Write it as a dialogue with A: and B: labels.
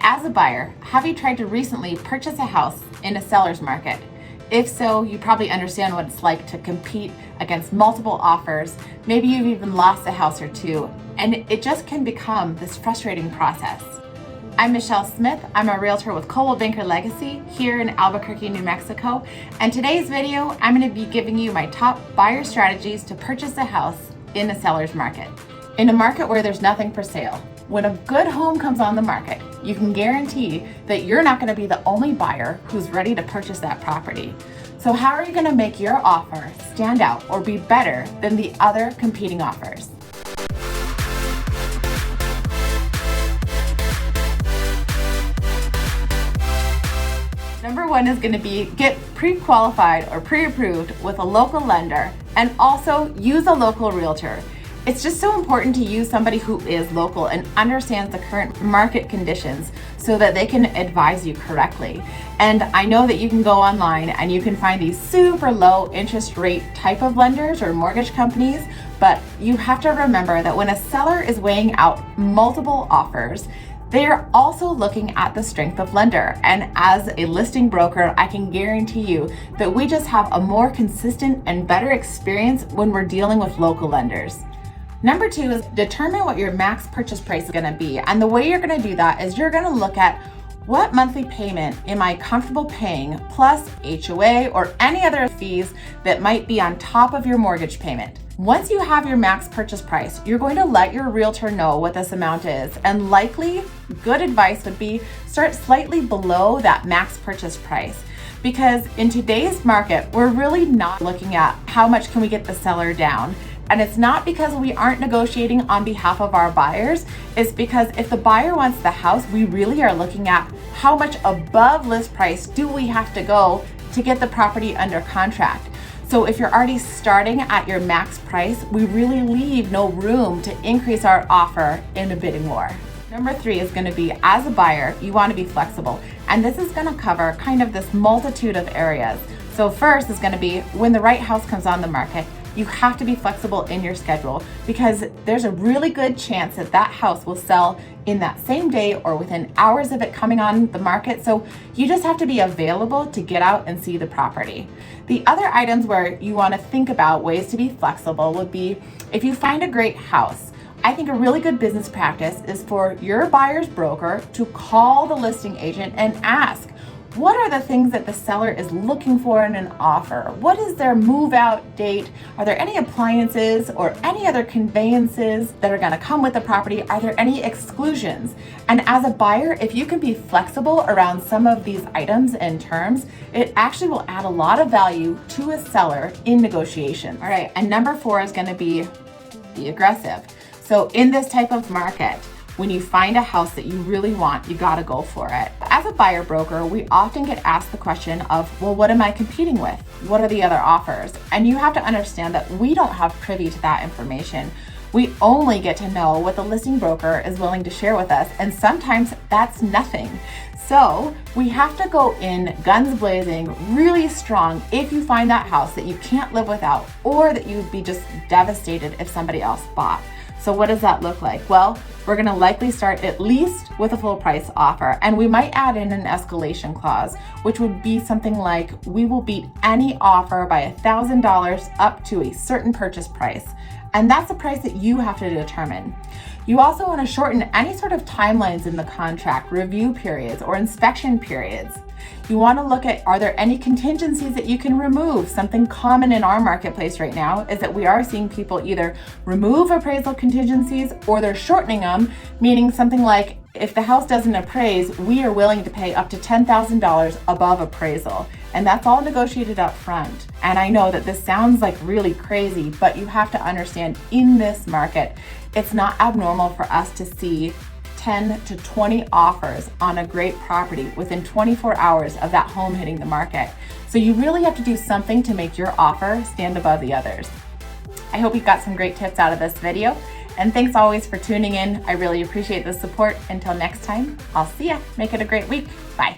A: As a buyer, have you tried to recently purchase a house in a seller's market? If so, you probably understand what it's like to compete against multiple offers. Maybe you've even lost a house or two, and it just can become this frustrating process. I'm Michelle Smith. I'm a realtor with Coldwell Banker Legacy here in Albuquerque, New Mexico. And today's video, I'm going to be giving you my top buyer strategies to purchase a house in a seller's market. In a market where there's nothing for sale, when a good home comes on the market, you can guarantee that you're not going to be the only buyer who's ready to purchase that property. So how are you going to make your offer stand out or be better than the other competing offers? Number one is going to be get pre-qualified or pre-approved with a local lender, and also use a local realtor. It's just so important to use somebody who is local and understands the current market conditions so that they can advise you correctly. And I know that you can go online and you can find these super low interest rate type of lenders or mortgage companies, but you have to remember that when a seller is weighing out multiple offers, they're also looking at the strength of lender. And as a listing broker, I can guarantee you that we just have a more consistent and better experience when we're dealing with local lenders. Number two is determine what your max purchase price is going to be. And the way you're going to do that is you're going to look at what monthly payment am I comfortable paying plus HOA or any other fees that might be on top of your mortgage payment. Once you have your max purchase price, you're going to let your realtor know what this amount is. And likely, good advice would be start slightly below that max purchase price. Because in today's market, we're really not looking at how much can we get the seller down. And it's not because we aren't negotiating on behalf of our buyers. It's because if the buyer wants the house, we really are looking at how much above list price do we have to go to get the property under contract. So if you're already starting at your max price, we really leave no room to increase our offer in a bidding war. Number three is going to be, as a buyer, you want to be flexible. And this is going to cover kind of this multitude of areas. So first is going to be when the right house comes on the market, you have to be flexible in your schedule because there's a really good chance that that house will sell in that same day or within hours of it coming on the market. So you just have to be available to get out and see the property. The other items where you want to think about ways to be flexible would be if you find a great house. I think a really good business practice is for your buyer's broker to call the listing agent and ask, what are the things that the seller is looking for in an offer? What is their move out date? Are there any appliances or any other conveyances that are going to come with the property? Are there any exclusions? And as a buyer, if you can be flexible around some of these items and terms, it actually will add a lot of value to a seller in negotiation. All right, and number four is going to be aggressive. So in this type of market, when you find a house that you really want, you gotta go for it. As a buyer broker, we often get asked the question of, well, what am I competing with? What are the other offers? And you have to understand that we don't have privy to that information. We only get to know what the listing broker is willing to share with us, and sometimes that's nothing. So we have to go in guns blazing, really strong if you find that house that you can't live without, or that you'd be just devastated if somebody else bought. So what does that look like? Well, we're going to likely start at least with a full price offer, and we might add in an escalation clause, which would be something like, we will beat any offer by $1,000 up to a certain purchase price. And that's a price that you have to determine. You also want to shorten any sort of timelines in the contract, review periods or inspection periods. You want to look at, are there any contingencies that you can remove? Something common in our marketplace right now is that we are seeing people either remove appraisal contingencies or they're shortening them, meaning something like, if the house doesn't appraise, we are willing to pay up to $10,000 above appraisal. And that's all negotiated up front. And I know that this sounds like really crazy, but you have to understand in this market, it's not abnormal for us to see 10 to 20 offers on a great property within 24 hours of that home hitting the market. So you really have to do something to make your offer stand above the others. I hope you got some great tips out of this video. And thanks always for tuning in. I really appreciate the support. Until next time, I'll see ya. Make it a great week. Bye.